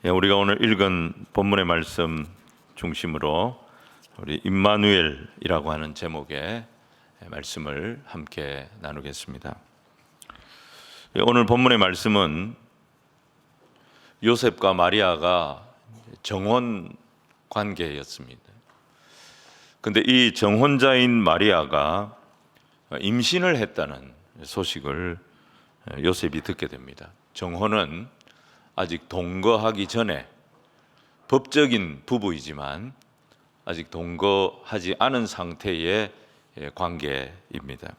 우리가 오늘 읽은 본문의 말씀 중심으로 우리 임마누엘이라고 하는 제목의 말씀을 함께 나누겠습니다. 오늘 본문의 말씀은 요셉과 마리아가 정혼 관계였습니다. 그런데 이 정혼자인 마리아가 임신을 했다는 소식을 요셉이 듣게 됩니다. 정혼은 아직 동거하기 전에 법적인 부부이지만 아직 동거하지 않은 상태의 관계입니다.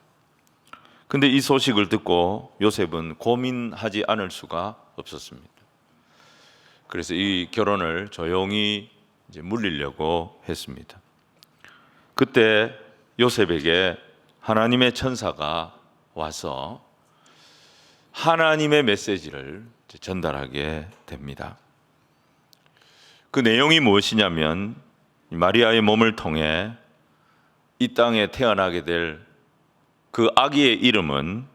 그런데 이 소식을 듣고 요셉은 고민하지 않을 수가 없었습니다. 그래서 이 결혼을 조용히 물리려고 했습니다. 그때 요셉에게 하나님의 천사가 와서 하나님의 메시지를 전달하게 됩니다. 그 내용이 무엇이냐면 마리아의 몸을 통해 이 땅에 태어나게 될 그 아기의 이름은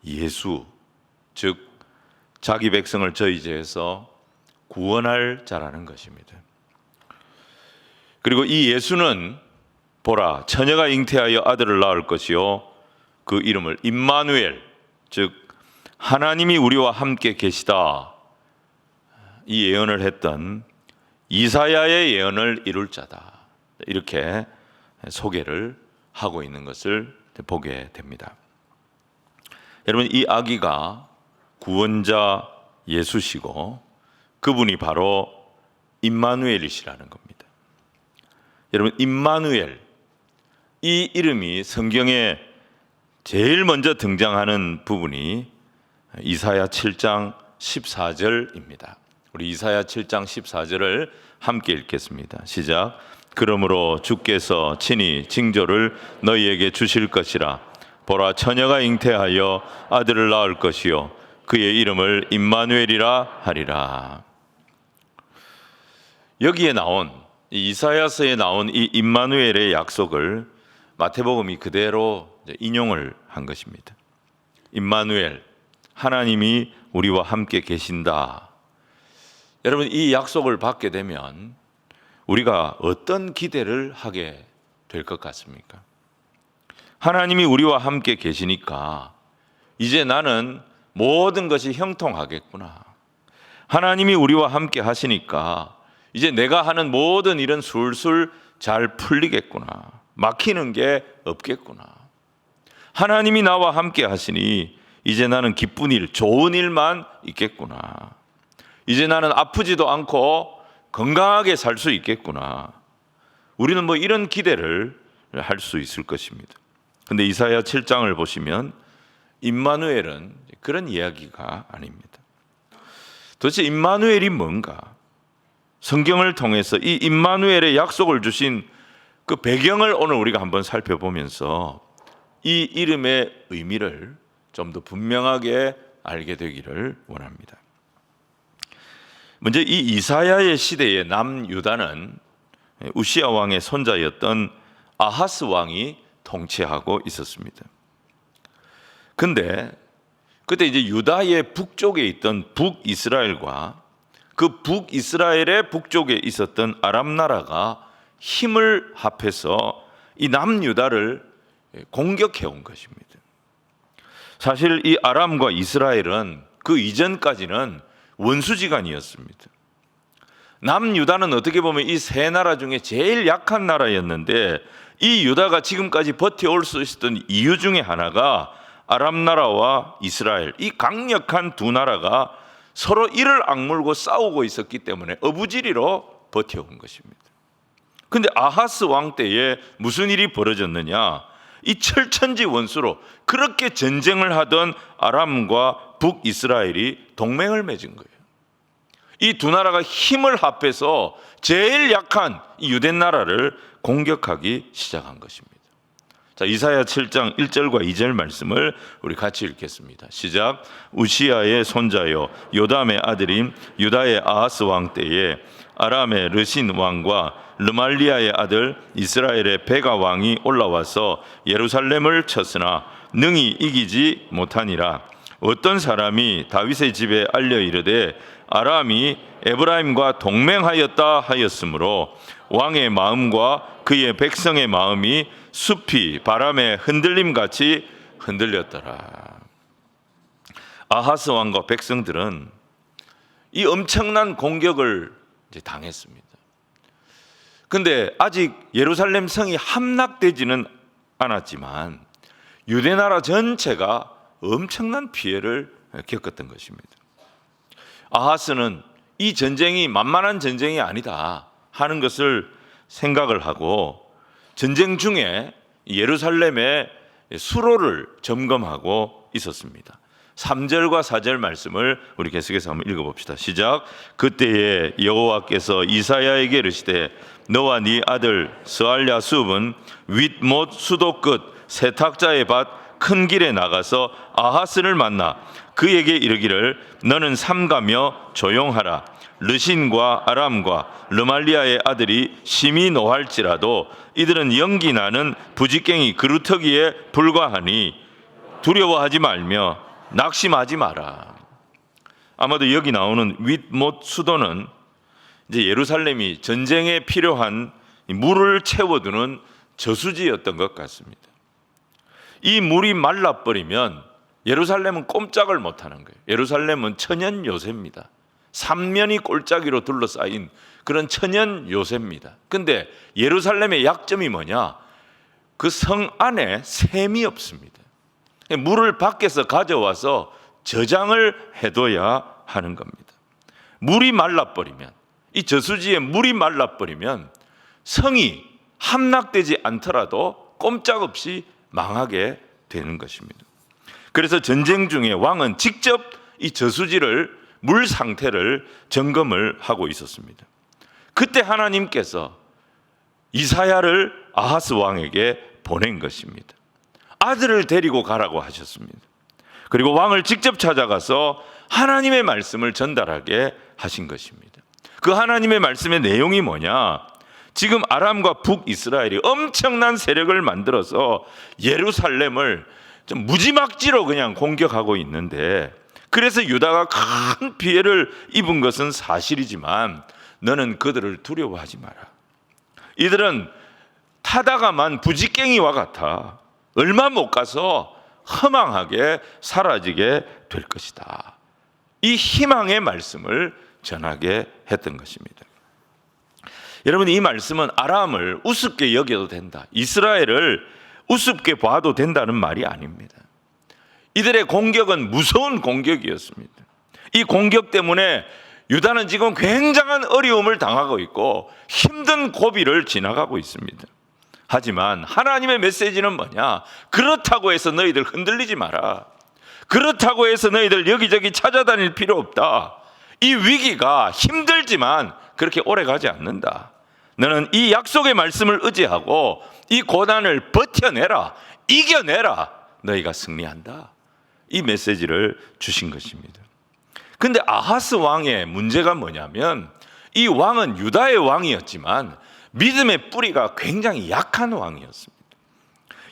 예수, 즉 자기 백성을 저희 죄에서 구원할 자라는 것입니다. 그리고 이 예수는 보라, 처녀가 잉태하여 아들을 낳을 것이요 그 이름을 임마누엘, 즉 하나님이 우리와 함께 계시다, 이 예언을 했던 이사야의 예언을 이룰 자다, 이렇게 소개를 하고 있는 것을 보게 됩니다. 여러분, 이 아기가 구원자 예수시고 그분이 바로 임마누엘이시라는 겁니다. 여러분, 임마누엘, 이 이름이 성경에 제일 먼저 등장하는 부분이 이사야 7장 14절입니다. 우리 이사야 7장 14절을 함께 읽겠습니다. 시작. 그러므로 주께서 친히 징조를 너희에게 주실 것이라. 보라, 처녀가 잉태하여 아들을 낳을 것이요 그의 이름을 임마누엘이라 하리라. 여기에 나온 이사야서에 나온 이 임마누엘의 약속을 마태복음이 그대로 인용을 한 것입니다. 임마누엘, 하나님이 우리와 함께 계신다. 여러분, 이 약속을 받게 되면 우리가 어떤 기대를 하게 될 것 같습니까? 하나님이 우리와 함께 계시니까 이제 나는 모든 것이 형통하겠구나. 하나님이 우리와 함께 하시니까 이제 내가 하는 모든 일은 술술 잘 풀리겠구나. 막히는 게 없겠구나. 하나님이 나와 함께 하시니 이제 나는 기쁜 일, 좋은 일만 있겠구나. 이제 나는 아프지도 않고 건강하게 살 수 있겠구나. 우리는 이런 기대를 할 수 있을 것입니다. 그런데 이사야 7장을 보시면 임마누엘은 그런 이야기가 아닙니다. 도대체 임마누엘이 뭔가? 성경을 통해서 이 임마누엘의 약속을 주신 그 배경을 오늘 우리가 한번 살펴보면서 이 이름의 의미를 좀 더 분명하게 알게 되기를 원합니다. 먼저 이 이사야의 시대의 남유다는 우시야 왕의 손자였던 아하스 왕이 통치하고 있었습니다. 근데 그때 이제 유다의 북쪽에 있던 북이스라엘과 그 북이스라엘의 북쪽에 있었던 아람 나라가 힘을 합해서 이 남유다를 공격해 온 것입니다. 사실 이 아람과 이스라엘은 그 이전까지는 원수지간이었습니다. 남유다는 어떻게 보면 이 세 나라 중에 제일 약한 나라였는데 이 유다가 지금까지 버텨올 수 있었던 이유 중에 하나가 아람 나라와 이스라엘, 이 강력한 두 나라가 서로 이를 악물고 싸우고 있었기 때문에 어부지리로 버텨온 것입니다. 그런데 아하스 왕 때에 무슨 일이 벌어졌느냐? 이 철천지 원수로 그렇게 전쟁을 하던 아람과 북이스라엘이 동맹을 맺은 거예요. 이 두 나라가 힘을 합해서 제일 약한 이 유대 나라를 공격하기 시작한 것입니다. 자, 이사야 7장 1절과 2절 말씀을 우리 같이 읽겠습니다. 시작. 우시야의 손자요 요담의 아들인 유다의 아하스 왕 때에 아람의 르신 왕과 르말리아의 아들 이스라엘의 베가 왕이 올라와서 예루살렘을 쳤으나 능히 이기지 못하니라. 어떤 사람이 다윗의 집에 알려 이르되 아람이 에브라임과 동맹하였다 하였으므로 왕의 마음과 그의 백성의 마음이 숲이 바람에 흔들림같이 흔들렸더라. 아하스 왕과 백성들은 이 엄청난 공격을 이제 당했습니다. 근데 아직 예루살렘 성이 함락되지는 않았지만 유대나라 전체가 엄청난 피해를 겪었던 것입니다. 아하스는 이 전쟁이 만만한 전쟁이 아니다 하는 것을 생각을 하고 전쟁 중에 예루살렘의 수로를 점검하고 있었습니다. 3절과 4절 말씀을 우리 계속해서 한번 읽어봅시다. 시작. 그때에 여호와께서 이사야에게 이르시되 너와 네 아들 스알랴숲은 윗못 수도 끝 세탁자의 밭 큰 길에 나가서 아하스를 만나 그에게 이르기를 너는 삼가며 조용하라. 르신과 아람과 르말리아의 아들이 심히 노할지라도 이들은 연기 나는 부지깽이 그루터기에 불과하니 두려워하지 말며 낙심하지 마라. 아마도 여기 나오는 윗못 수도는 이제 예루살렘이 전쟁에 필요한 물을 채워두는 저수지였던 것 같습니다. 이 물이 말라버리면 예루살렘은 꼼짝을 못하는 거예요. 예루살렘은 천연 요새입니다. 삼면이 골짜기로 둘러싸인 그런 천연 요새입니다. 근데 예루살렘의 약점이 뭐냐? 그 성 안에 샘이 없습니다. 물을 밖에서 가져와서 저장을 해둬야 하는 겁니다. 물이 말라버리면, 이 저수지에 물이 말라버리면 성이 함락되지 않더라도 꼼짝없이 망하게 되는 것입니다. 그래서 전쟁 중에 왕은 직접 이 저수지를 물 상태를 점검을 하고 있었습니다. 그때 하나님께서 이사야를 아하스 왕에게 보낸 것입니다. 아들을 데리고 가라고 하셨습니다. 그리고 왕을 직접 찾아가서 하나님의 말씀을 전달하게 하신 것입니다. 그 하나님의 말씀의 내용이 뭐냐? 지금 아람과 북이스라엘이 엄청난 세력을 만들어서 예루살렘을 좀 무지막지로 그냥 공격하고 있는데, 그래서 유다가 큰 피해를 입은 것은 사실이지만 너는 그들을 두려워하지 마라. 이들은 타다가만 부지깽이와 같아 얼마 못 가서 허망하게 사라지게 될 것이다. 이 희망의 말씀을 전하게 했던 것입니다. 여러분, 이 말씀은 아람을 우습게 여겨도 된다, 이스라엘을 우습게 봐도 된다는 말이 아닙니다. 이들의 공격은 무서운 공격이었습니다. 이 공격 때문에 유다는 지금 굉장한 어려움을 당하고 있고 힘든 고비를 지나가고 있습니다. 하지만 하나님의 메시지는 뭐냐? 그렇다고 해서 너희들 흔들리지 마라. 그렇다고 해서 너희들 여기저기 찾아다닐 필요 없다. 이 위기가 힘들지만 그렇게 오래 가지 않는다. 너는 이 약속의 말씀을 의지하고 이 고난을 버텨내라, 이겨내라. 너희가 승리한다. 이 메시지를 주신 것입니다. 근데 아하스 왕의 문제가 뭐냐면 이 왕은 유다의 왕이었지만 믿음의 뿌리가 굉장히 약한 왕이었습니다.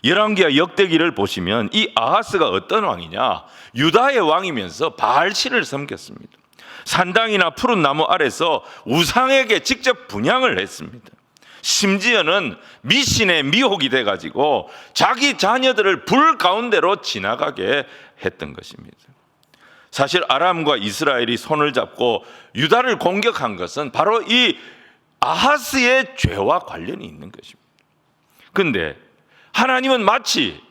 열왕기와 역대기를 보시면 이 아하스가 어떤 왕이냐? 유다의 왕이면서 바알신을 섬겼습니다. 산당이나 푸른 나무 아래서 우상에게 직접 분향을 했습니다. 심지어는 미신의 미혹이 돼가지고 자기 자녀들을 불 가운데로 지나가게 했던 것입니다. 사실 아람과 이스라엘이 손을 잡고 유다를 공격한 것은 바로 이 아하스의 죄와 관련이 있는 것입니다. 그런데 하나님은 마치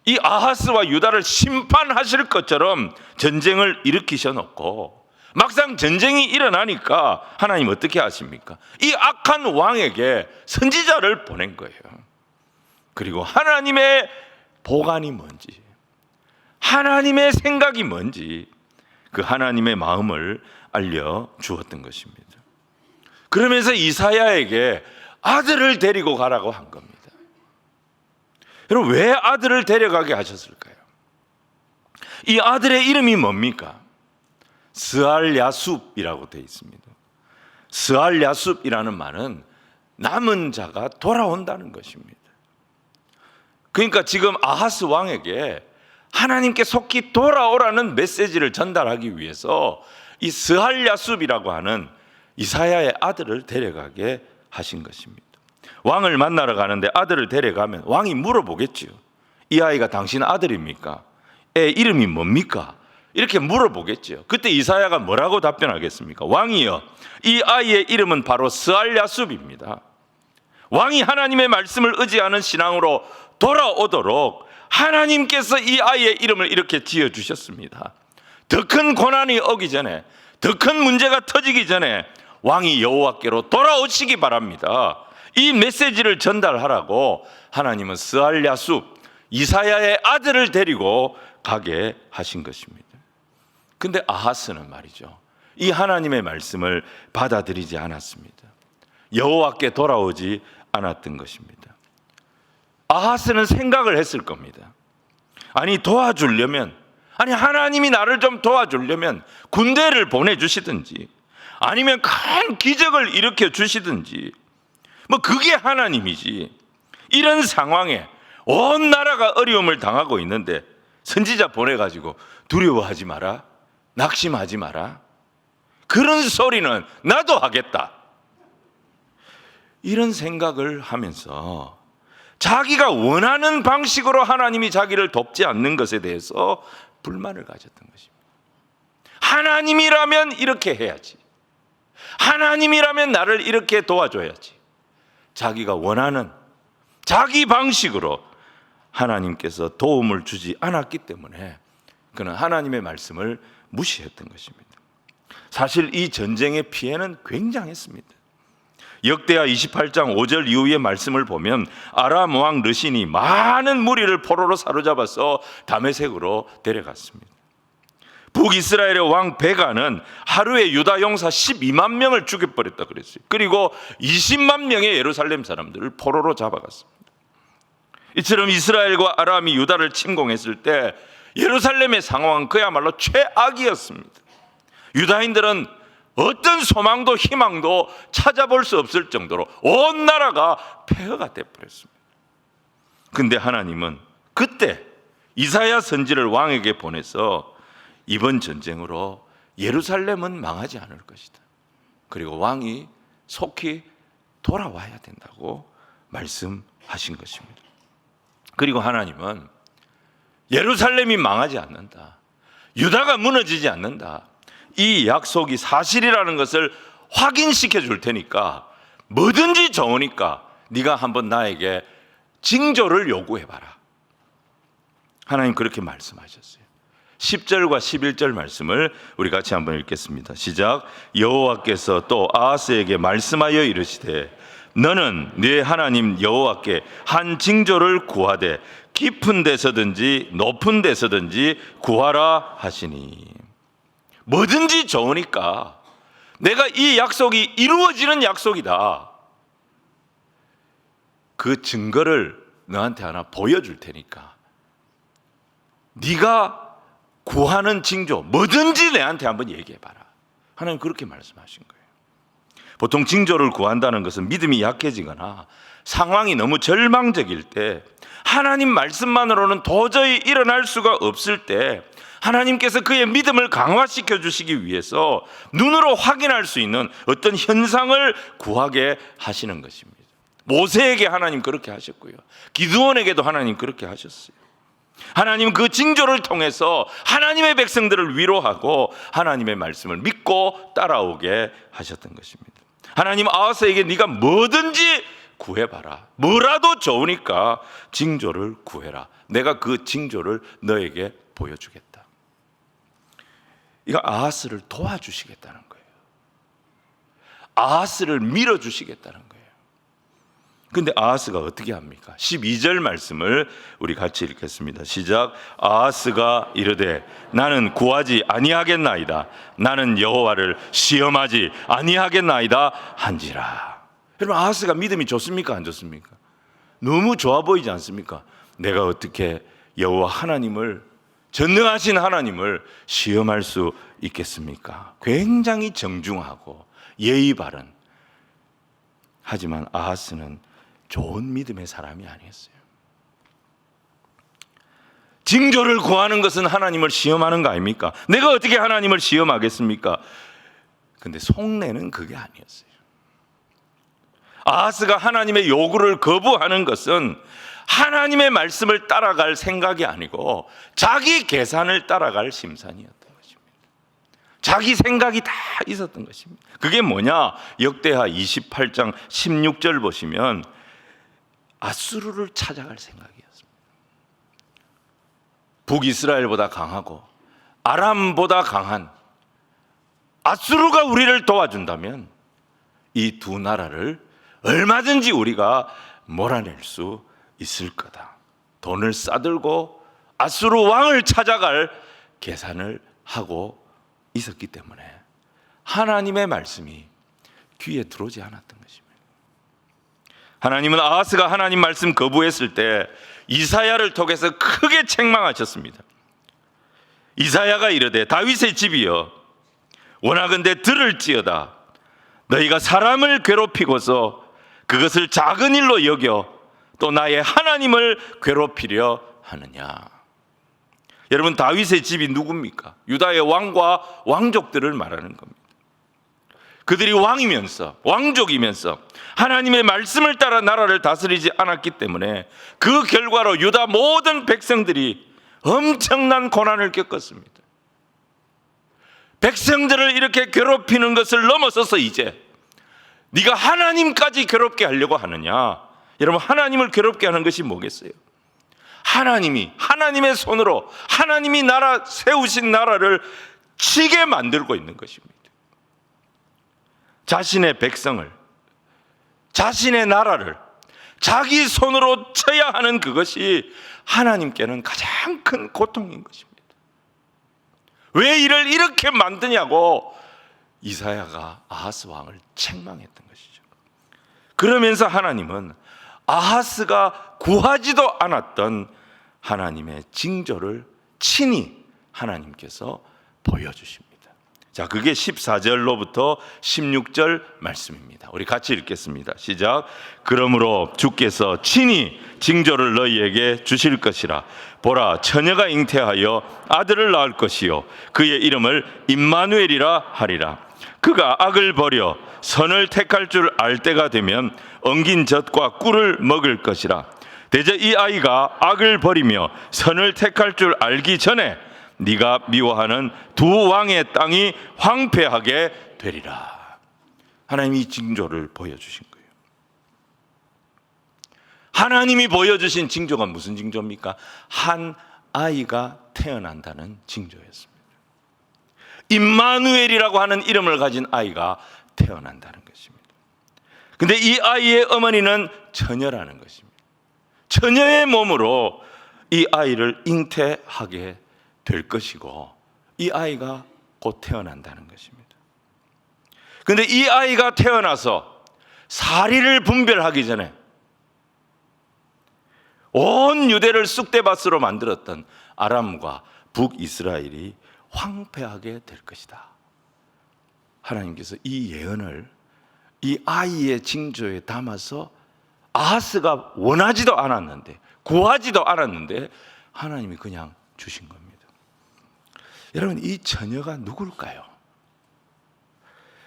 이 아하스와 유다를 심판하실 것처럼 전쟁을 일으키셔 놓고 막상 전쟁이 일어나니까 하나님 어떻게 하십니까? 이 악한 왕에게 선지자를 보낸 거예요. 그리고 하나님의 보관이 뭔지, 하나님의 생각이 뭔지 그 하나님의 마음을 알려주었던 것입니다. 그러면서 이사야에게 아들을 데리고 가라고 한 겁니다. 여러분, 왜 아들을 데려가게 하셨을까요? 이 아들의 이름이 뭡니까? 스알랴숲이라고 되어 있습니다. 스알랴숲이라는 말은 남은 자가 돌아온다는 것입니다. 그러니까 지금 아하스 왕에게 하나님께 속히 돌아오라는 메시지를 전달하기 위해서 이 스할야숲이라고 하는 이사야의 아들을 데려가게 하신 것입니다. 왕을 만나러 가는데 아들을 데려가면 왕이 물어보겠지요. 이 아이가 당신 아들입니까? 애 이름이 뭡니까? 이렇게 물어보겠지요. 그때 이사야가 뭐라고 답변하겠습니까? 왕이여, 이 아이의 이름은 바로 스할야숲입니다. 왕이 하나님의 말씀을 의지하는 신앙으로 돌아오도록 하나님께서 이 아이의 이름을 이렇게 지어주셨습니다. 더 큰 고난이 오기 전에, 더 큰 문제가 터지기 전에 왕이 여호와께로 돌아오시기 바랍니다. 이 메시지를 전달하라고 하나님은 스할야숲, 이사야의 아들을 데리고 가게 하신 것입니다. 근데 아하스는 말이죠, 이 하나님의 말씀을 받아들이지 않았습니다. 여호와께 돌아오지 않았던 것입니다. 아하스는 생각을 했을 겁니다. 아니 도와주려면, 아니 하나님이 나를 좀 도와주려면 군대를 보내주시든지 아니면 큰 기적을 일으켜 주시든지, 뭐 그게 하나님이지. 이런 상황에 온 나라가 어려움을 당하고 있는데 선지자 보내가지고 두려워하지 마라, 낙심하지 마라, 그런 소리는 나도 하겠다, 이런 생각을 하면서 자기가 원하는 방식으로 하나님이 자기를 돕지 않는 것에 대해서 불만을 가졌던 것입니다. 하나님이라면 이렇게 해야지, 하나님이라면 나를 이렇게 도와줘야지. 자기가 원하는 자기 방식으로 하나님께서 도움을 주지 않았기 때문에 그는 하나님의 말씀을 무시했던 것입니다. 사실 이 전쟁의 피해는 굉장했습니다. 역대하 28장 5절 이후의 말씀을 보면 아람 왕 르신이 많은 무리를 포로로 사로잡아서 다메섹으로 데려갔습니다. 북이스라엘의 왕 베가는 하루에 유다 용사 12만 명을 죽여버렸다 그랬어요. 그리고 20만 명의 예루살렘 사람들을 포로로 잡아갔습니다. 이처럼 이스라엘과 아람이 유다를 침공했을 때 예루살렘의 상황은 그야말로 최악이었습니다. 유다인들은 어떤 소망도 희망도 찾아볼 수 없을 정도로 온 나라가 폐허가 되어버렸습니다. 근데 하나님은 그때 이사야 선지를 왕에게 보내서 이번 전쟁으로 예루살렘은 망하지 않을 것이다, 그리고 왕이 속히 돌아와야 된다고 말씀하신 것입니다. 그리고 하나님은 예루살렘이 망하지 않는다, 유다가 무너지지 않는다, 이 약속이 사실이라는 것을 확인시켜 줄 테니까 뭐든지 좋으니까 네가 한번 나에게 징조를 요구해봐라. 하나님 그렇게 말씀하셨어요. 10절과 11절 말씀을 우리 같이 한번 읽겠습니다. 시작. 여호와께서 또 아하스에게 말씀하여 이르시되 너는 네 하나님 여호와께 한 징조를 구하되 깊은 데서든지 높은 데서든지 구하라 하시니. 뭐든지 좋으니까 내가 이 약속이 이루어지는 약속이다, 그 증거를 너한테 하나 보여줄 테니까 네가 구하는 징조 뭐든지 내한테 한번 얘기해봐라. 하나님 그렇게 말씀하신 거예요. 보통 징조를 구한다는 것은 믿음이 약해지거나 상황이 너무 절망적일 때, 하나님 말씀만으로는 도저히 일어날 수가 없을 때 하나님께서 그의 믿음을 강화시켜 주시기 위해서 눈으로 확인할 수 있는 어떤 현상을 구하게 하시는 것입니다. 모세에게 하나님 그렇게 하셨고요, 기드온에게도 하나님 그렇게 하셨어요. 하나님 그 징조를 통해서 하나님의 백성들을 위로하고 하나님의 말씀을 믿고 따라오게 하셨던 것입니다. 하나님 아하스에게 네가 뭐든지 구해봐라, 뭐라도 좋으니까 징조를 구해라, 내가 그 징조를 너에게 보여주겠다. 이거 아하스를 도와주시겠다는 거예요. 아하스를 밀어주시겠다는 거예요. 근데 아하스가 어떻게 합니까? 12절 말씀을 우리 같이 읽겠습니다. 시작. 아하스가 이르되 나는 구하지 아니하겠나이다, 나는 여호와를 시험하지 아니하겠나이다 한지라. 여러분, 아하스가 믿음이 좋습니까, 안 좋습니까? 너무 좋아 보이지 않습니까? 내가 어떻게 여호와 하나님을, 전능하신 하나님을 시험할 수 있겠습니까? 굉장히 정중하고 예의 바른, 하지만 아하스는 좋은 믿음의 사람이 아니었어요. 징조를 구하는 것은 하나님을 시험하는 거 아닙니까? 내가 어떻게 하나님을 시험하겠습니까? 근데 속내는 그게 아니었어요. 아하스가 하나님의 요구를 거부하는 것은 하나님의 말씀을 따라갈 생각이 아니고 자기 계산을 따라갈 심산이었던 것입니다. 자기 생각이 다 있었던 것입니다. 그게 뭐냐? 역대하 28장 16절 보시면 아수르를 찾아갈 생각이었습니다. 북이스라엘보다 강하고 아람보다 강한 아수르가 우리를 도와준다면 이 두 나라를 얼마든지 우리가 몰아낼 수 있을 거다. 돈을 싸들고 아수르 왕을 찾아갈 계산을 하고 있었기 때문에 하나님의 말씀이 귀에 들어오지 않았던 것입니다. 하나님은 아하스가 하나님 말씀 거부했을 때 이사야를 통해서 크게 책망하셨습니다. 이사야가 이르되 다윗의 집이여 원하건대 들을지어다. 너희가 사람을 괴롭히고서 그것을 작은 일로 여겨 또 나의 하나님을 괴롭히려 하느냐. 여러분, 다윗의 집이 누굽니까? 유다의 왕과 왕족들을 말하는 겁니다. 그들이 왕이면서 왕족이면서 하나님의 말씀을 따라 나라를 다스리지 않았기 때문에 그 결과로 유다 모든 백성들이 엄청난 고난을 겪었습니다. 백성들을 이렇게 괴롭히는 것을 넘어서서 이제 네가 하나님까지 괴롭게 하려고 하느냐? 여러분, 하나님을 괴롭게 하는 것이 뭐겠어요? 하나님이 하나님의 손으로 하나님이 나라 세우신 나라를 치게 만들고 있는 것입니다. 자신의 백성을, 자신의 나라를 자기 손으로 쳐야 하는 그것이 하나님께는 가장 큰 고통인 것입니다. 왜 이를 이렇게 만드냐고 이사야가 아하스 왕을 책망했던 것이죠. 그러면서 하나님은 아하스가 구하지도 않았던 하나님의 징조를 친히 하나님께서 보여주십니다. 자, 그게 14절로부터 16절 말씀입니다. 우리 같이 읽겠습니다. 시작. 그러므로 주께서 친히 징조를 너희에게 주실 것이라. 보라, 처녀가 잉태하여 아들을 낳을 것이요 그의 이름을 임마누엘이라 하리라. 그가 악을 버려 선을 택할 줄 알 때가 되면 엉긴 젖과 꿀을 먹을 것이라. 대저 이 아이가 악을 버리며 선을 택할 줄 알기 전에 네가 미워하는 두 왕의 땅이 황폐하게 되리라. 하나님이 징조를 보여주신 거예요. 하나님이 보여주신 징조가 무슨 징조입니까? 한 아이가 태어난다는 징조였습니다. 임마누엘이라고 하는 이름을 가진 아이가 태어난다는 것입니다. 근데 이 아이의 어머니는 처녀라는 것입니다. 처녀의 몸으로 이 아이를 잉태하게 될 것이고 이 아이가 곧 태어난다는 것입니다. 그런데 이 아이가 태어나서 사리를 분별하기 전에 온 유대를 쑥대밭으로 만들었던 아람과 북이스라엘이 황폐하게 될 것이다. 하나님께서 이 예언을 이 아이의 징조에 담아서 아하스가 원하지도 않았는데 구하지도 않았는데 하나님이 그냥 주신 겁니다. 여러분, 이 처녀가 누굴까요?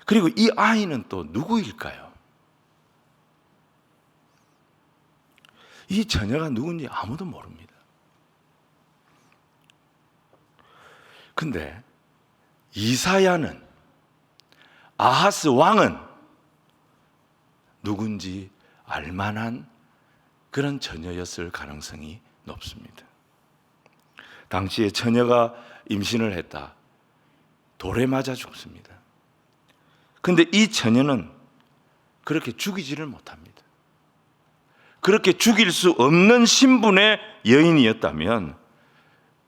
그리고 이 아이는 또 누구일까요? 이 처녀가 누군지 아무도 모릅니다. 근데 이사야는, 아하스 왕은 누군지 알만한 그런 처녀였을 가능성이 높습니다. 당시에 처녀가 임신을 했다. 돌에 맞아 죽습니다. 근데 이 처녀는 그렇게 죽이지를 못합니다. 그렇게 죽일 수 없는 신분의 여인이었다면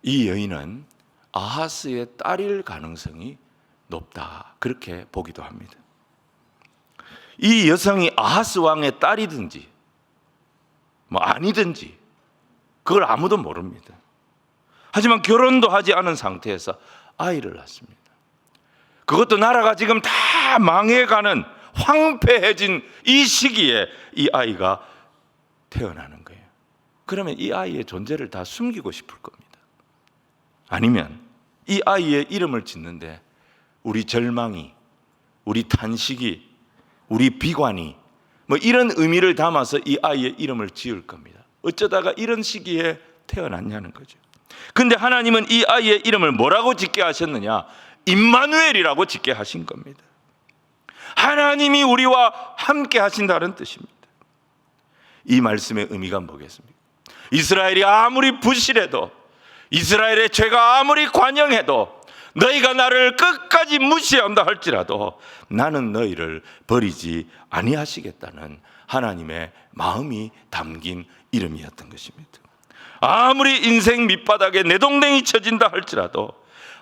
이 여인은 아하스의 딸일 가능성이 높다. 그렇게 보기도 합니다. 이 여성이 아하스 왕의 딸이든지 아니든지 그걸 아무도 모릅니다. 하지만 결혼도 하지 않은 상태에서 아이를 낳습니다. 그것도 나라가 지금 다 망해가는 황폐해진 이 시기에 이 아이가 태어나는 거예요. 그러면 이 아이의 존재를 다 숨기고 싶을 겁니다. 아니면 이 아이의 이름을 짓는데 우리 절망이, 우리 탄식이, 우리 비관이 뭐 이런 의미를 담아서 이 아이의 이름을 지을 겁니다. 어쩌다가 이런 시기에 태어났냐는 거죠. 근데 하나님은 이 아이의 이름을 뭐라고 짓게 하셨느냐? 임마누엘이라고 짓게 하신 겁니다. 하나님이 우리와 함께 하신다는 뜻입니다. 이 말씀의 의미가 뭐겠습니까? 이스라엘이 아무리 부실해도, 이스라엘의 죄가 아무리 관영해도, 너희가 나를 끝까지 무시한다 할지라도 나는 너희를 버리지 아니하시겠다는 하나님의 마음이 담긴 이름이었던 것입니다. 아무리 인생 밑바닥에 내동댕이 쳐진다 할지라도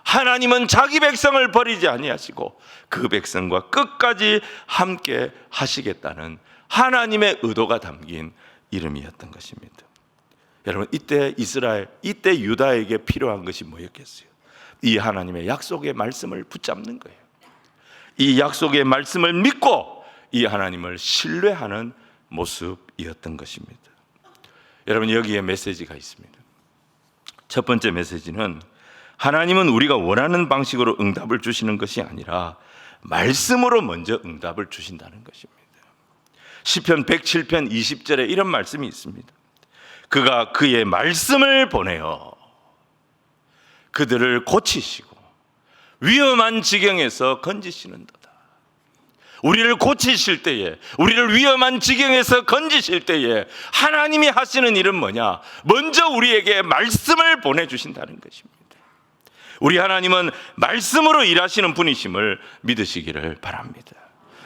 하나님은 자기 백성을 버리지 아니하시고 그 백성과 끝까지 함께 하시겠다는 하나님의 의도가 담긴 이름이었던 것입니다. 여러분, 이때 이스라엘, 이때 유다에게 필요한 것이 뭐였겠어요? 이 하나님의 약속의 말씀을 붙잡는 거예요. 이 약속의 말씀을 믿고 이 하나님을 신뢰하는 모습이었던 것입니다. 여러분, 여기에 메시지가 있습니다. 첫 번째 메시지는 하나님은 우리가 원하는 방식으로 응답을 주시는 것이 아니라 말씀으로 먼저 응답을 주신다는 것입니다. 시편 107편 20절에 이런 말씀이 있습니다. 그가 그의 말씀을 보내어 그들을 고치시고 위험한 지경에서 건지시는도다. 우리를 고치실 때에, 우리를 위험한 지경에서 건지실 때에 하나님이 하시는 일은 뭐냐? 먼저 우리에게 말씀을 보내주신다는 것입니다. 우리 하나님은 말씀으로 일하시는 분이심을 믿으시기를 바랍니다.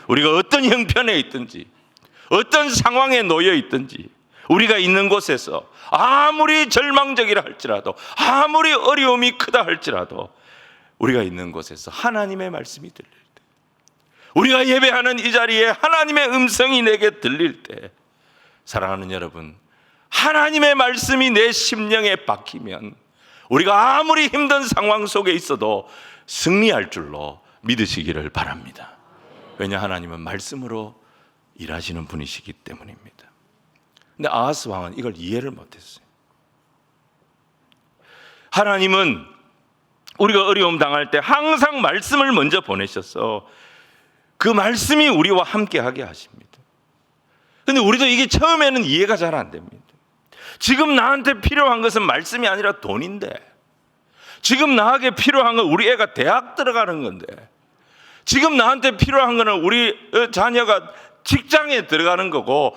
우리가 어떤 형편에 있든지, 어떤 상황에 놓여 있든지, 우리가 있는 곳에서 아무리 절망적이라 할지라도, 아무리 어려움이 크다 할지라도 우리가 있는 곳에서 하나님의 말씀이 들릴 때, 우리가 예배하는 이 자리에 하나님의 음성이 내게 들릴 때, 사랑하는 여러분, 하나님의 말씀이 내 심령에 박히면 우리가 아무리 힘든 상황 속에 있어도 승리할 줄로 믿으시기를 바랍니다. 왜냐, 하나님은 말씀으로 일하시는 분이시기 때문입니다. 근데 아하스 왕은 이걸 이해를 못했어요. 하나님은 우리가 어려움 당할 때 항상 말씀을 먼저 보내셔서 그 말씀이 우리와 함께 하게 하십니다. 근데 우리도 이게 처음에는 이해가 잘 안 됩니다. 지금 나한테 필요한 것은 말씀이 아니라 돈인데, 지금 나에게 필요한 건 우리 애가 대학 들어가는 건데, 지금 나한테 필요한 것은 우리 자녀가 직장에 들어가는 거고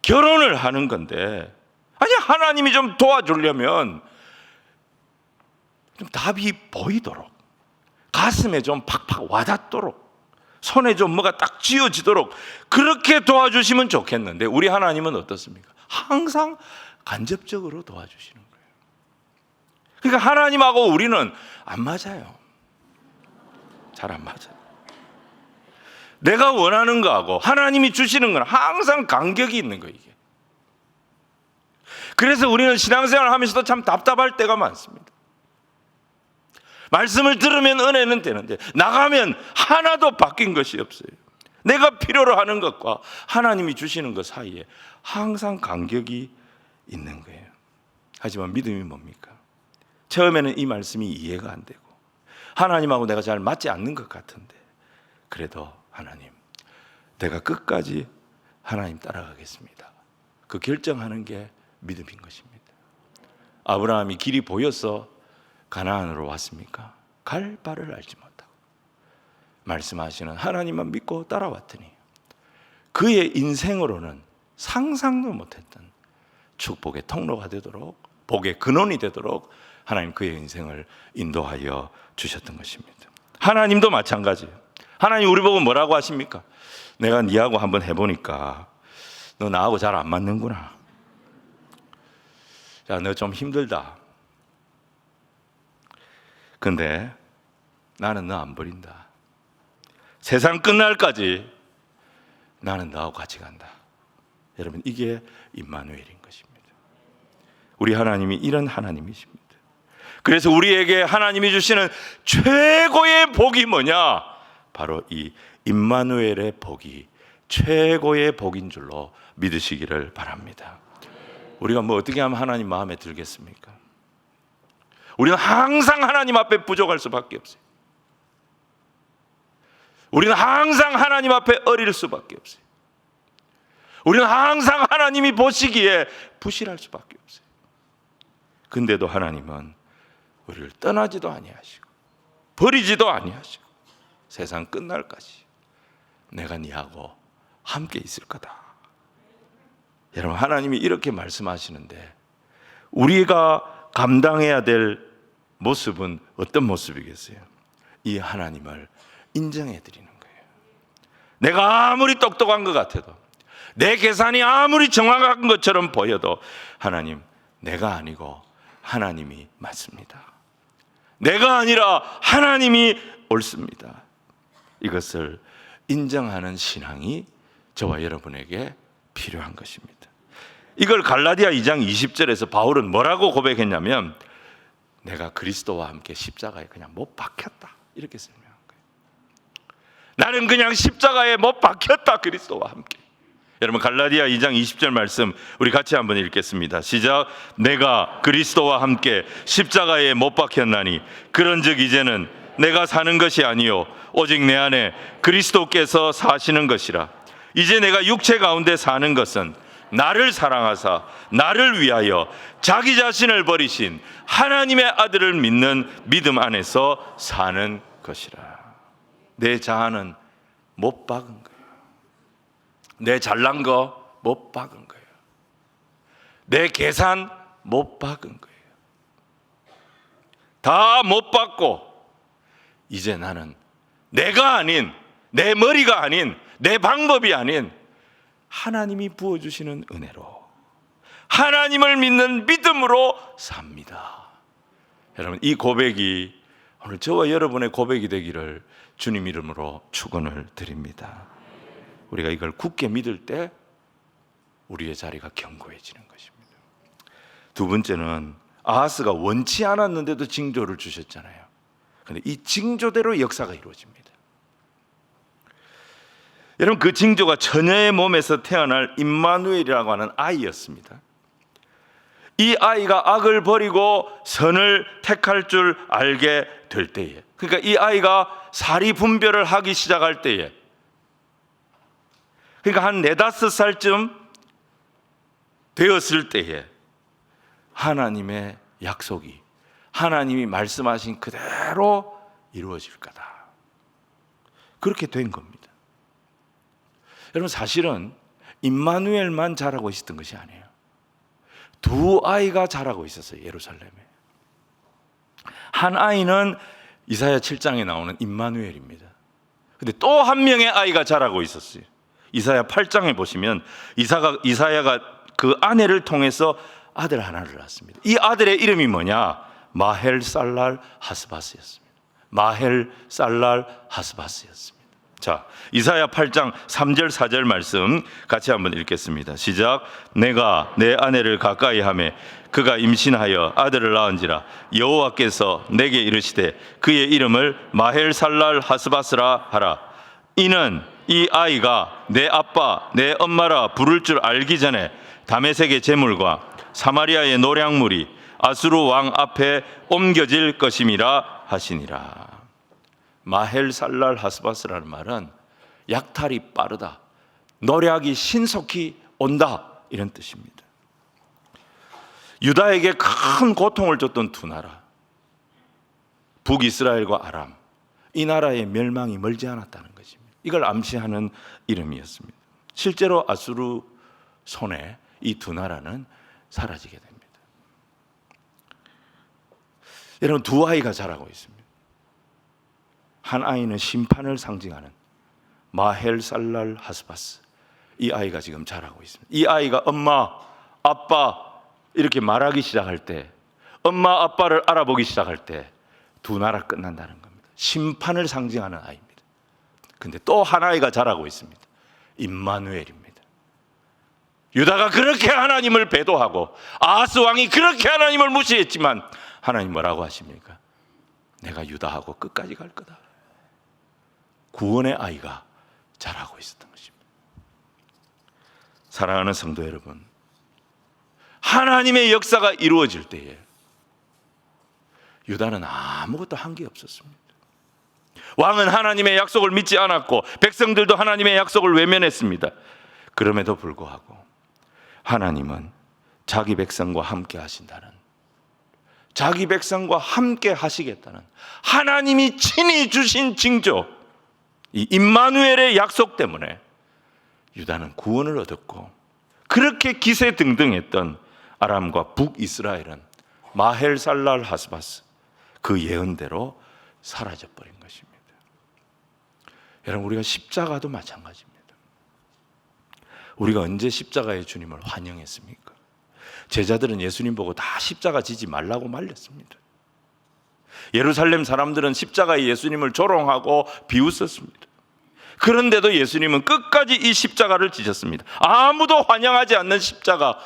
결혼을 하는 건데, 아니 하나님이 좀 도와주려면 좀 답이 보이도록, 가슴에 좀 팍팍 와닿도록, 손에 좀 뭐가 딱 쥐어지도록 그렇게 도와주시면 좋겠는데, 우리 하나님은 어떻습니까? 항상 간접적으로 도와주시는 거예요. 그러니까 하나님하고 우리는 안 맞아요. 잘 안 맞아요. 내가 원하는 거하고 하나님이 주시는 건 항상 간격이 있는 거예요, 이게. 그래서 우리는 신앙생활을 하면서도 참 답답할 때가 많습니다. 말씀을 들으면 은혜는 되는데 나가면 하나도 바뀐 것이 없어요. 내가 필요로 하는 것과 하나님이 주시는 것 사이에 항상 간격이 있는 거예요. 하지만 믿음이 뭡니까? 처음에는 이 말씀이 이해가 안 되고 하나님하고 내가 잘 맞지 않는 것 같은데, 그래도 하나님, 내가 끝까지 하나님 따라가겠습니다. 그 결정하는 게 믿음인 것입니다. 아브라함이 길이 보여서 가나안으로 왔습니까? 갈 바를 알지 못하고 말씀하시는 하나님만 믿고 따라왔더니 그의 인생으로는 상상도 못했던 축복의 통로가 되도록, 복의 근원이 되도록 하나님 그의 인생을 인도하여 주셨던 것입니다. 하나님도 마찬가지예요. 하나님 우리 보고 뭐라고 하십니까? 내가 니하고 한번 해보니까 너 나하고 잘 안 맞는구나. 야, 너 좀 힘들다. 근데 나는 너 안 버린다. 세상 끝날까지 나는 너하고 같이 간다. 여러분, 이게 임마누엘인 것입니다. 우리 하나님이 이런 하나님이십니다. 그래서 우리에게 하나님이 주시는 최고의 복이 뭐냐? 바로 이 임마누엘의 복이 최고의 복인 줄로 믿으시기를 바랍니다. 우리가 뭐 어떻게 하면 하나님 마음에 들겠습니까? 우리는 항상 하나님 앞에 부족할 수밖에 없어요. 우리는 항상 하나님 앞에 어릴 수밖에 없어요. 우리는 항상 하나님이 보시기에 부실할 수밖에 없어요. 근데도 하나님은 우리를 떠나지도 아니하시고 버리지도 아니하시고 세상 끝날까지 내가 네하고 함께 있을 거다. 여러분, 하나님이 이렇게 말씀하시는데 우리가 감당해야 될 모습은 어떤 모습이겠어요? 이 하나님을 인정해 드리는 거예요. 내가 아무리 똑똑한 것 같아도, 내 계산이 아무리 정확한 것처럼 보여도 하나님, 내가 아니고 하나님이 맞습니다. 내가 아니라 하나님이 옳습니다. 이것을 인정하는 신앙이 저와 여러분에게 필요한 것입니다. 이걸 갈라디아 2장 20절에서 바울은 뭐라고 고백했냐면, 내가 그리스도와 함께 십자가에 그냥 못 박혔다, 이렇게 설명한 거예요. 나는 그냥 십자가에 못 박혔다, 그리스도와 함께. 여러분, 갈라디아 2장 20절 말씀 우리 같이 한번 읽겠습니다. 시작. 내가 그리스도와 함께 십자가에 못 박혔나니 그런즉 이제는 내가 사는 것이 아니요 오직 내 안에 그리스도께서 사시는 것이라. 이제 내가 육체 가운데 사는 것은 나를 사랑하사 나를 위하여 자기 자신을 버리신 하나님의 아들을 믿는 믿음 안에서 사는 것이라. 내 자아는 못 박은 거예요. 내 잘난 거 못 박은 거예요. 내 계산 못 박은 거예요. 다 못 박고 이제 나는 내가 아닌, 내 머리가 아닌, 내 방법이 아닌 하나님이 부어주시는 은혜로, 하나님을 믿는 믿음으로 삽니다. 여러분, 이 고백이 오늘 저와 여러분의 고백이 되기를 주님 이름으로 축원을 드립니다. 우리가 이걸 굳게 믿을 때 우리의 자리가 견고해지는 것입니다. 두 번째는 아하스가 원치 않았는데도 징조를 주셨잖아요. 그런데 이 징조대로 역사가 이루어집니다. 여러분, 그 징조가 처녀의 몸에서 태어날 임마누엘이라고 하는 아이였습니다. 이 아이가 악을 버리고 선을 택할 줄 알게 될 때에, 그러니까 이 아이가 사리 분별을 하기 시작할 때에, 그러니까 한 4-5살쯤 되었을 때에 하나님의 약속이, 하나님이 말씀하신 그대로 이루어질 거다. 그렇게 된 겁니다. 여러분, 사실은 임마누엘만 자라고 있었던 것이 아니에요. 두 아이가 자라고 있었어요, 예루살렘에. 한 아이는 이사야 7장에 나오는 임마누엘입니다. 근데 또 한 명의 아이가 자라고 있었어요. 이사야 8장에 보시면 이사야가 그 아내를 통해서 아들 하나를 낳았습니다. 이 아들의 이름이 뭐냐? 마헬살랄 하스바스였습니다. 마헬살랄 하스바스였습니다. 자, 이사야 8장 3절 4절 말씀 같이 한번 읽겠습니다. 시작. 내가 내 아내를 가까이 하매 그가 임신하여 아들을 낳은지라 여호와께서 내게 이르시되 그의 이름을 마헬살랄 하스바스라 하라. 이는 이 아이가 내 아빠 내 엄마라 부를 줄 알기 전에 다메섹의 제물과 사마리아의 노량물이 아수르 왕 앞에 옮겨질 것임이라 하시니라. 마헬살랄 하스바스라는 말은 약탈이 빠르다, 노략이 신속히 온다, 이런 뜻입니다. 유다에게 큰 고통을 줬던 두 나라, 북이스라엘과 아람, 이 나라의 멸망이 멀지 않았다는 것입니다. 이걸 암시하는 이름이었습니다. 실제로 아수르 손에 이 두 나라는 사라지게 됩니다. 여러분, 두 아이가 자라고 있습니다. 한 아이는 심판을 상징하는 마헬살랄 하스바스, 이 아이가 지금 자라고 있습니다. 이 아이가 엄마, 아빠 이렇게 말하기 시작할 때, 엄마, 아빠를 알아보기 시작할 때 두 나라 끝난다는 겁니다. 심판을 상징하는 아이입니다. 근데 또 한 아이가 자라고 있습니다. 임마누엘입니다. 유다가 그렇게 하나님을 배도하고 아하스 왕이 그렇게 하나님을 무시했지만 하나님 뭐라고 하십니까? 내가 유다하고 끝까지 갈 거다. 구원의 아이가 자라고 있었던 것입니다. 사랑하는 성도 여러분, 하나님의 역사가 이루어질 때에 유다는 아무것도 한 게 없었습니다. 왕은 하나님의 약속을 믿지 않았고 백성들도 하나님의 약속을 외면했습니다. 그럼에도 불구하고 하나님은 자기 백성과 함께 하신다는, 자기 백성과 함께 하시겠다는 하나님이 친히 주신 징조, 이 임마누엘의 약속 때문에 유다는 구원을 얻었고, 그렇게 기세등등했던 아람과 북이스라엘은 마헬살랄 하스바스, 그 예언대로 사라져버린 것입니다. 여러분, 우리가 십자가도 마찬가지입니다. 우리가 언제 십자가의 주님을 환영했습니까? 제자들은 예수님 보고 다 십자가 지지 말라고 말렸습니다. 예루살렘 사람들은 십자가에 예수님을 조롱하고 비웃었습니다. 그런데도 예수님은 끝까지 이 십자가를 지셨습니다. 아무도 환영하지 않는 십자가,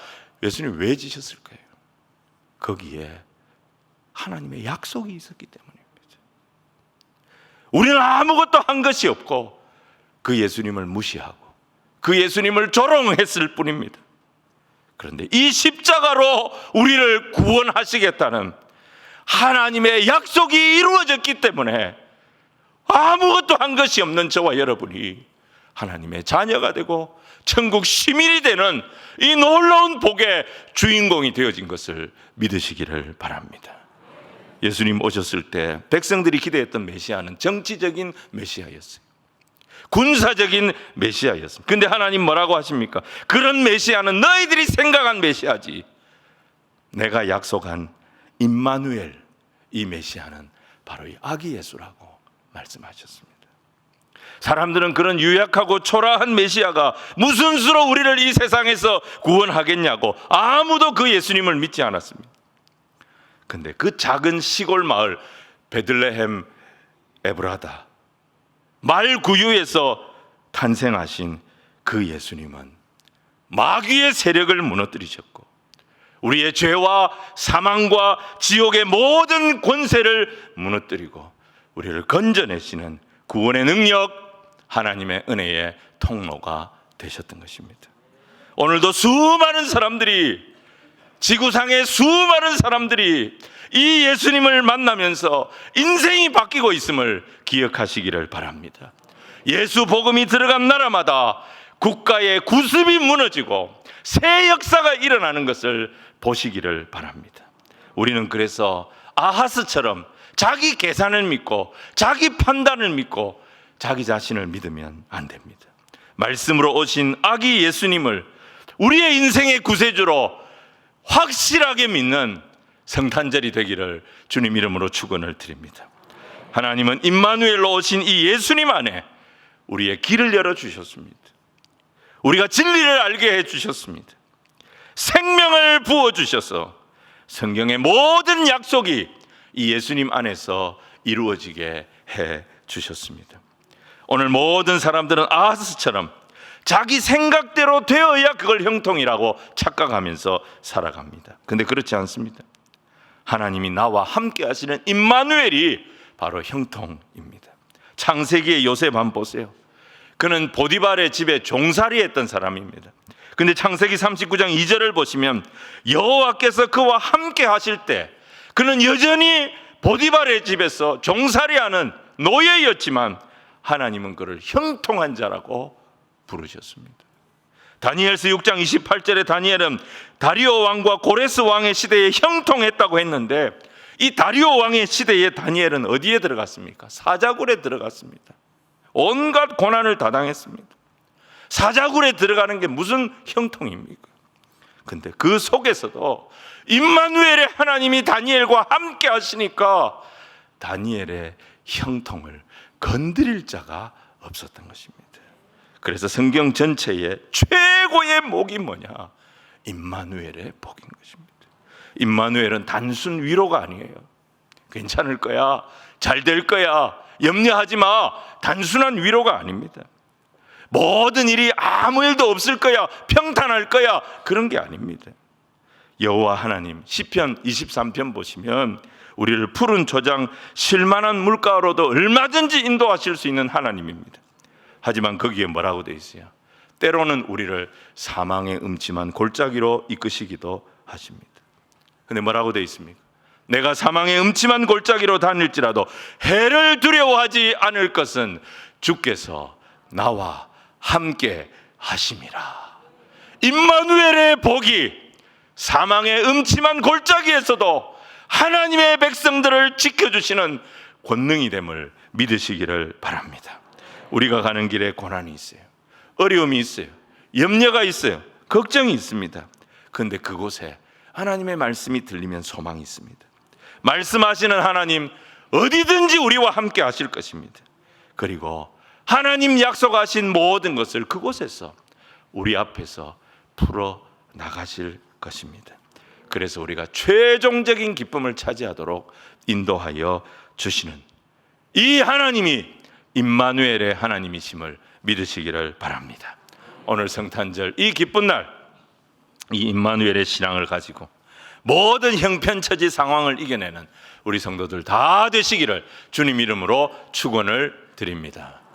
예수님 왜 지셨을까요? 거기에 하나님의 약속이 있었기 때문입니다. 우리는 아무것도 한 것이 없고 그 예수님을 무시하고 그 예수님을 조롱했을 뿐입니다. 그런데 이 십자가로 우리를 구원하시겠다는 하나님의 약속이 이루어졌기 때문에 아무것도 한 것이 없는 저와 여러분이 하나님의 자녀가 되고 천국 시민이 되는 이 놀라운 복의 주인공이 되어진 것을 믿으시기를 바랍니다. 예수님 오셨을 때 백성들이 기대했던 메시아는 정치적인 메시아였어요. 군사적인 메시아였습니다. 근데 하나님 뭐라고 하십니까? 그런 메시아는 너희들이 생각한 메시아지, 내가 약속한 임마누엘, 이 메시아는 바로 이 아기 예수라고 말씀하셨습니다. 사람들은 그런 유약하고 초라한 메시아가 무슨 수로 우리를 이 세상에서 구원하겠냐고 아무도 그 예수님을 믿지 않았습니다. 근데 그 작은 시골 마을 베들레헴 에브라다 말 구유에서 탄생하신 그 예수님은 마귀의 세력을 무너뜨리셨고 우리의 죄와 사망과 지옥의 모든 권세를 무너뜨리고 우리를 건져내시는 구원의 능력, 하나님의 은혜의 통로가 되셨던 것입니다. 오늘도 수많은 사람들이, 지구상의 수많은 사람들이 이 예수님을 만나면서 인생이 바뀌고 있음을 기억하시기를 바랍니다. 예수 복음이 들어간 나라마다 국가의 구습이 무너지고 새 역사가 일어나는 것을 보시기를 바랍니다. 우리는 그래서 아하스처럼 자기 계산을 믿고 자기 판단을 믿고 자기 자신을 믿으면 안 됩니다. 말씀으로 오신 아기 예수님을 우리의 인생의 구세주로 확실하게 믿는 성탄절이 되기를 주님 이름으로 축원을 드립니다. 하나님은 임마누엘로 오신 이 예수님 안에 우리의 길을 열어주셨습니다. 우리가 진리를 알게 해주셨습니다. 생명을 부어주셔서 성경의 모든 약속이 이 예수님 안에서 이루어지게 해주셨습니다. 오늘 모든 사람들은 아하스처럼 자기 생각대로 되어야 그걸 형통이라고 착각하면서 살아갑니다. 근데 그렇지 않습니다. 하나님이 나와 함께 하시는 임마누엘이 바로 형통입니다. 창세기의 요셉 한번 보세요. 그는 보디발의 집에 종살이했던 사람입니다. 근데 창세기 39장 2절을 보시면 여호와께서 그와 함께 하실 때 그는 여전히 보디발의 집에서 종살이하는 노예였지만 하나님은 그를 형통한 자라고 부르셨습니다. 다니엘서 6장 28절에 다니엘은 다리오 왕과 고레스 왕의 시대에 형통했다고 했는데 이 다리오 왕의 시대에 다니엘은 어디에 들어갔습니까? 사자굴에 들어갔습니다. 온갖 고난을 다 당했습니다. 사자굴에 들어가는 게 무슨 형통입니까? 근데 그 속에서도 임마누엘의 하나님이 다니엘과 함께 하시니까 다니엘의 형통을 건드릴 자가 없었던 것입니다. 그래서 성경 전체의 최고의 복이 뭐냐? 임마누엘의 복인 것입니다. 임마누엘은 단순 위로가 아니에요. 괜찮을 거야, 잘 될 거야, 염려하지 마, 단순한 위로가 아닙니다. 모든 일이 아무 일도 없을 거야, 평탄할 거야, 그런 게 아닙니다. 여호와 하나님, 시편 23편 보시면 우리를 푸른 조장 쉴만한 물가로도 얼마든지 인도하실 수 있는 하나님입니다. 하지만 거기에 뭐라고 되어 있어요? 때로는 우리를 사망의 음침한 골짜기로 이끄시기도 하십니다. 근데 뭐라고 되어 있습니까? 내가 사망의 음침한 골짜기로 다닐지라도 해를 두려워하지 않을 것은 주께서 나와 함께 하심이라. 임마누엘의 복이 사망의 음침한 골짜기에서도 하나님의 백성들을 지켜주시는 권능이 됨을 믿으시기를 바랍니다. 우리가 가는 길에 고난이 있어요. 어려움이 있어요. 염려가 있어요. 걱정이 있습니다. 그런데 그곳에 하나님의 말씀이 들리면 소망이 있습니다. 말씀하시는 하나님 어디든지 우리와 함께 하실 것입니다. 그리고 하나님 약속하신 모든 것을 그곳에서 우리 앞에서 풀어 나가실 것입니다. 그래서 우리가 최종적인 기쁨을 차지하도록 인도하여 주시는 이 하나님이 임마누엘의 하나님이심을 믿으시기를 바랍니다. 오늘 성탄절 이 기쁜 날, 이 임마누엘의 신앙을 가지고 모든 형편처지 상황을 이겨내는 우리 성도들 다 되시기를 주님 이름으로 축원을 드립니다.